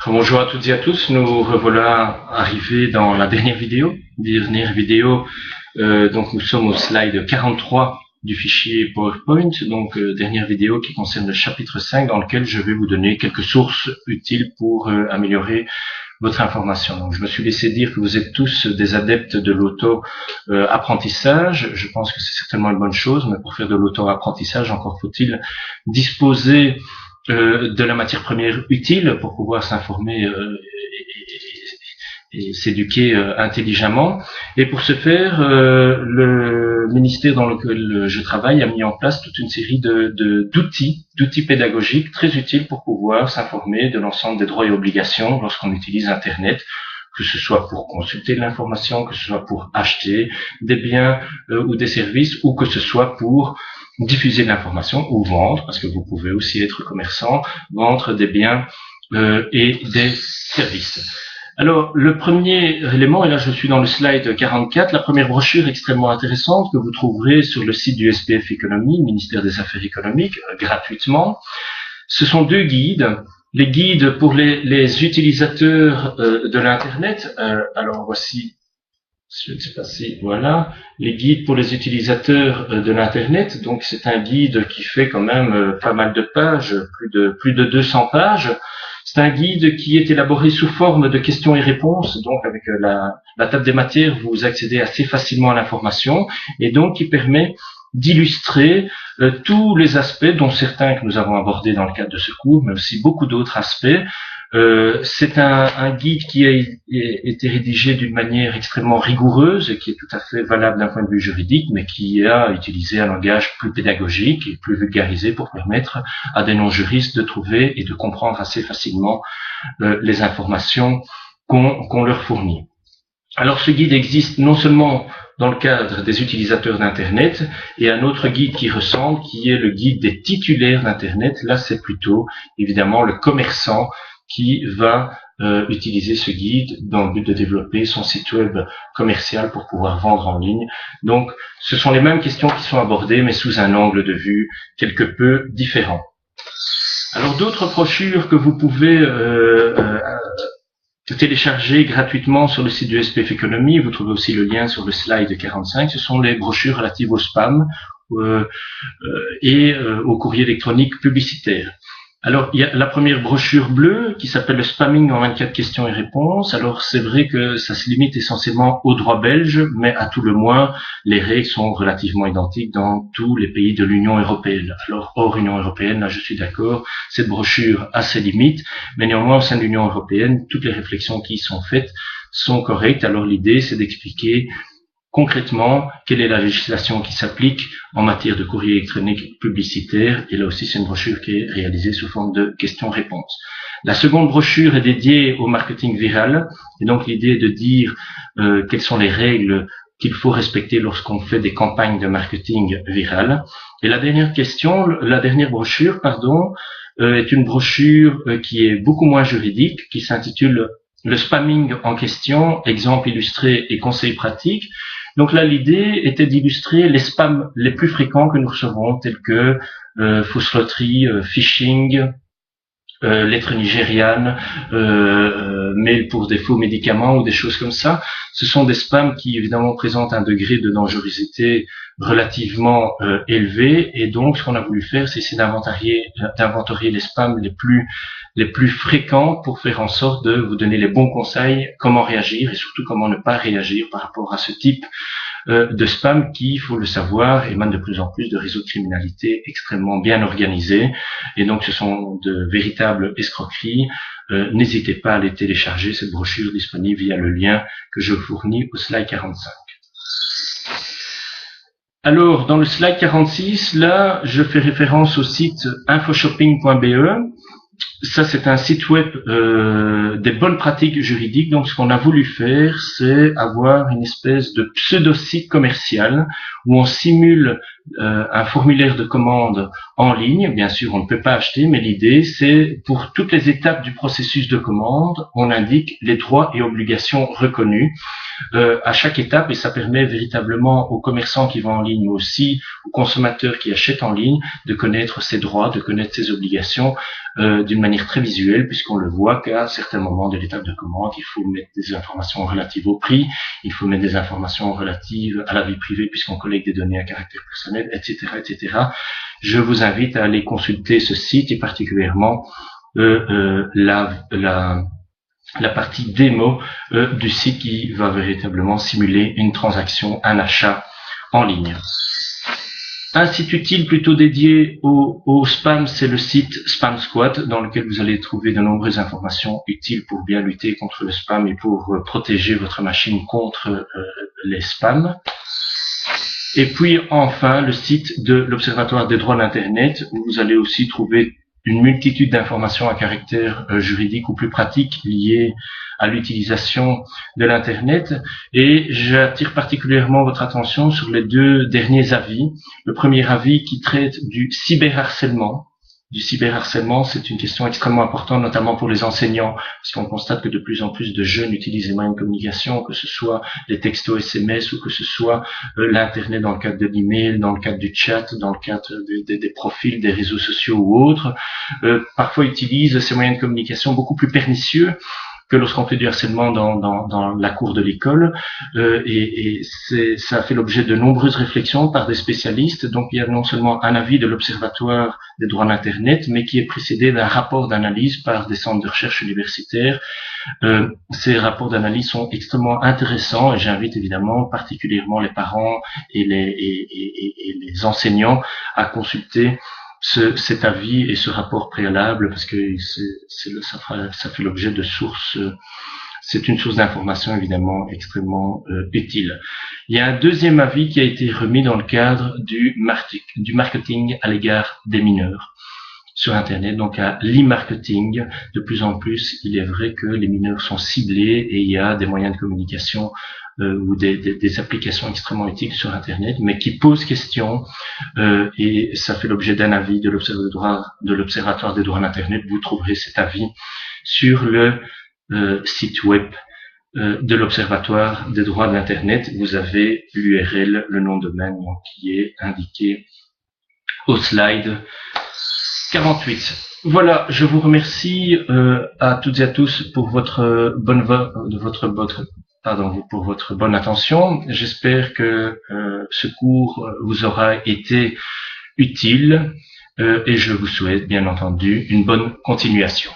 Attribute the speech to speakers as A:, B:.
A: Bonjour à toutes et à tous, nous revoilà arrivés dans la dernière vidéo. Donc nous sommes au slide 43 du fichier PowerPoint, donc dernière vidéo qui concerne le chapitre 5 dans lequel je vais vous donner quelques sources utiles pour améliorer votre information. Donc, je me suis laissé dire que vous êtes tous des adeptes de l'auto-apprentissage. Je pense que c'est certainement une bonne chose, mais pour faire de l'auto-apprentissage, encore faut-il disposer de la matière première utile pour pouvoir s'informer et s'éduquer intelligemment. Et pour ce faire, le ministère dans lequel je travaille a mis en place toute une série d'outils pédagogiques très utiles pour pouvoir s'informer de l'ensemble des droits et obligations lorsqu'on utilise Internet, que ce soit pour consulter de l'information, que ce soit pour acheter des biens ou des services, ou que ce soit pour diffuser de l'information ou vendre, parce que vous pouvez aussi être commerçant, vendre des biens et des services. Alors, le premier élément, et là je suis dans le slide 44, la première brochure extrêmement intéressante que vous trouverez sur le site du SPF Économie, ministère des Affaires économiques, gratuitement. Ce sont deux guides. Les guides pour les utilisateurs de l'Internet. Alors voici, je ne sais pas si, voilà, les guides pour les utilisateurs de l'Internet. Donc c'est un guide qui fait quand même pas mal de pages, plus de 200 pages. C'est un guide qui est élaboré sous forme de questions et réponses. Donc avec la table des matières, vous accédez assez facilement à l'information et donc qui permet d'illustrer tous les aspects, dont certains que nous avons abordés dans le cadre de ce cours, mais aussi beaucoup d'autres aspects. C'est un guide qui a été rédigé d'une manière extrêmement rigoureuse et qui est tout à fait valable d'un point de vue juridique, mais qui a utilisé un langage plus pédagogique et plus vulgarisé pour permettre à des non-juristes de trouver et de comprendre assez facilement les informations qu'on leur fournit. Alors ce guide existe non seulement dans le cadre des utilisateurs d'Internet, et un autre guide qui ressemble, qui est le guide des titulaires d'Internet. Là, c'est plutôt évidemment le commerçant qui va utiliser ce guide dans le but de développer son site web commercial pour pouvoir vendre en ligne. Donc, ce sont les mêmes questions qui sont abordées, mais sous un angle de vue quelque peu différent. Alors, d'autres brochures que vous pouvez télécharger gratuitement sur le site du SPF Économie, vous trouvez aussi le lien sur le slide 45, ce sont les brochures relatives au spam et au courrier électronique publicitaire. Alors, il y a la première brochure bleue qui s'appelle le spamming en 24 questions et réponses. Alors, c'est vrai que ça se limite essentiellement au droit belge, mais à tout le moins, les règles sont relativement identiques dans tous les pays de l'Union européenne. Alors, hors Union européenne, là, je suis d'accord, cette brochure a ses limites, mais néanmoins, au sein de l'Union européenne, toutes les réflexions qui y sont faites sont correctes. Alors, l'idée, c'est d'expliquer concrètement, quelle est la législation qui s'applique en matière de courrier électronique publicitaire? Et là aussi, c'est une brochure qui est réalisée sous forme de questions-réponses. La seconde brochure est dédiée au marketing viral. Et donc, l'idée est de dire quelles sont les règles qu'il faut respecter lorsqu'on fait des campagnes de marketing viral. Et la dernière brochure, est une brochure qui est beaucoup moins juridique, qui s'intitule le spamming en question, exemple illustré et conseils pratiques. Donc là, l'idée était d'illustrer les spams les plus fréquents que nous recevons, tels que fausses loteries, phishing, lettres nigérianes, mail pour des faux médicaments ou des choses comme ça. Ce sont des spams qui évidemment présentent un degré de dangerosité relativement élevé, et donc ce qu'on a voulu faire, c'est d'inventorier les spams les plus fréquents pour faire en sorte de vous donner les bons conseils, comment réagir et surtout comment ne pas réagir par rapport à ce type de spam qui, il faut le savoir, émane de plus en plus de réseaux de criminalité extrêmement bien organisés, et donc ce sont de véritables escroqueries. N'hésitez pas à les télécharger, cette brochure disponible via le lien que je fournis au slide 45. Alors, dans le slide 46, là, je fais référence au site infoshopping.be. Ça, c'est un site web des bonnes pratiques juridiques. Donc, ce qu'on a voulu faire, c'est avoir une espèce de pseudo-site commercial où on simule un formulaire de commande en ligne. Bien sûr, on ne peut pas acheter, mais l'idée, c'est pour toutes les étapes du processus de commande, on indique les droits et obligations reconnus à chaque étape, et ça permet véritablement aux commerçants qui vont en ligne, mais aussi aux consommateurs qui achètent en ligne, de connaître ses droits, de connaître ses obligations d'une manière très visuelle, puisqu'on le voit qu'à certains moments de l'étape de commande, il faut mettre des informations relatives au prix, il faut mettre des informations relatives à la vie privée, puisqu'on collecte des données à caractère personnel, etc., etc. Je vous invite à aller consulter ce site, et particulièrement la partie démo du site qui va véritablement simuler une transaction, un achat en ligne. Un site utile plutôt dédié au spam, c'est le site Spam Squad, dans lequel vous allez trouver de nombreuses informations utiles pour bien lutter contre le spam et pour protéger votre machine contre les spams. Et puis enfin, le site de l'Observatoire des droits d'Internet, où vous allez aussi trouver une multitude d'informations à caractère juridique ou plus pratique liées à l'utilisation de l'Internet. Et j'attire particulièrement votre attention sur les deux derniers avis. Le premier avis qui traite du cyberharcèlement. Du cyberharcèlement, c'est une question extrêmement importante, notamment pour les enseignants, parce qu'on constate que de plus en plus de jeunes utilisent les moyens de communication, que ce soit les textos SMS ou que ce soit l'Internet dans le cadre de l'email, dans le cadre du chat, dans le cadre des profils, des réseaux sociaux ou autres. Parfois utilisent ces moyens de communication beaucoup plus pernicieux que lorsqu'on fait du harcèlement dans la cour de l'école, et ça a fait l'objet de nombreuses réflexions par des spécialistes. Donc il y a non seulement un avis de l'Observatoire des droits d'Internet, mais qui est précédé d'un rapport d'analyse par des centres de recherche universitaires. Ces rapports d'analyse sont extrêmement intéressants, et j'invite évidemment particulièrement les parents et les enseignants à consulter cet avis et ce rapport préalable, parce que ça fait l'objet de sources. C'est une source d'information évidemment extrêmement utile. Il y a un deuxième avis qui a été remis dans le cadre du marketing à l'égard des mineurs sur Internet, donc à l'e-marketing. De plus en plus, il est vrai que les mineurs sont ciblés, et il y a des moyens de communication ou des applications extrêmement utiles sur Internet, mais qui posent question, et ça fait l'objet d'un avis de l'Observatoire des droits d'Internet. Vous trouverez cet avis sur le site web de l'Observatoire des droits de l'Internet. Vous avez l'URL, le nom de domaine, qui est indiqué au slide 48. Voilà, je vous remercie à toutes et à tous pour votre bonne attention. J'espère que ce cours vous aura été utile, et je vous souhaite bien entendu une bonne continuation.